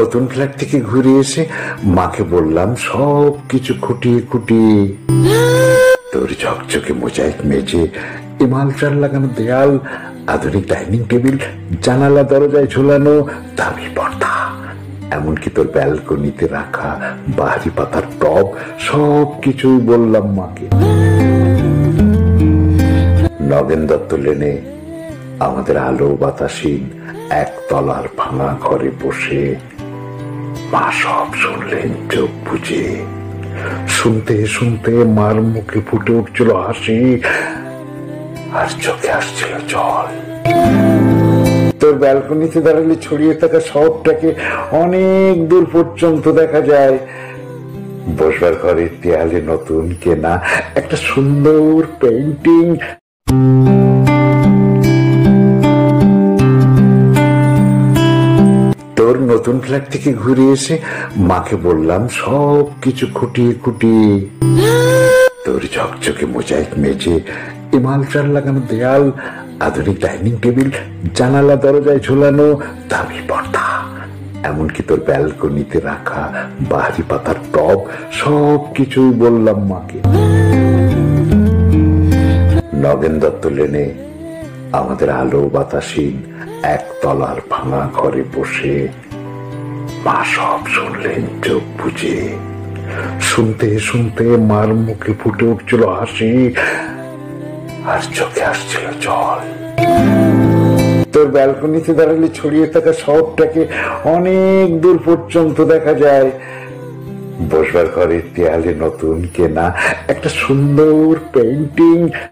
নতুন ফ্ল্যাট থেকে ঘুরে এসে মাকে বললাম সব কিছু খুঁটিয়ে খুঁটিয়ে। তোর ঝকঝকে মোজাইক মেঝে, এমালচার লাগানো দেয়াল, আধুনিক ডাইনিং টেবিল, জানালা দরজায় ঝোলানো দামি পর্দা, এমনকি তোর ব্যালকনিতে রাখা বাহারি পাতার টব, সব কিছুই বললাম মাকে। নগেন দত্ত লেনে আমাদের আলো বাতাসীন একতলার ভাঙা ঘরে বসে মা সব শুনলেন চোখ বুঝে। শুনতে শুনতে মার মুখে ফুটে উঠছিল হাসি, আর চোখে আসছিল জল। তোর ব্যালকনিতে দাঁড়ালে ছড়িয়ে থাকা শহরটাকে অনেক দূর পর্যন্ত দেখা যায়। বসবার ঘরের দেয়ালে নতুন কেনা একটা সুন্দর পেইন্টিং। তোর নতুন ফ্ল্যাট থেকে ঘুরে এসে মাকে বললাম সব কিছু খুঁটিয়ে খুঁটিয়ে। তোর ঝকঝকে মোজাইক মেঝে, এমালচার লাগানো দেয়াল, আধুনিক ডাইনিং টেবিল, জানালা দরজায় ঝোলানো দামি পর্দা, এমনকি তোর ব্যালকনিতে রাখা বাহারি পাতার টব, সব কিছুই বললাম মাকে। নগেন দত্ত লেনে আমাদের আলো বাতাসীন একতলার ভাঙা ঘরে বসে মা সব শুনলেন চোখ বুঝে। শুনতে শুনতে মার মুখে ফুটে উঠছিল হাসি, আর চোখে আসছিল জল। তোর ব্যালকনিতে দাঁড়ালে ছড়িয়ে থাকা শহরটাকে অনেক দূর পর্যন্ত দেখা যায়। বসবার ঘরের দেয়ালে নতুন কেনা একটা সুন্দর পেইন্টিং।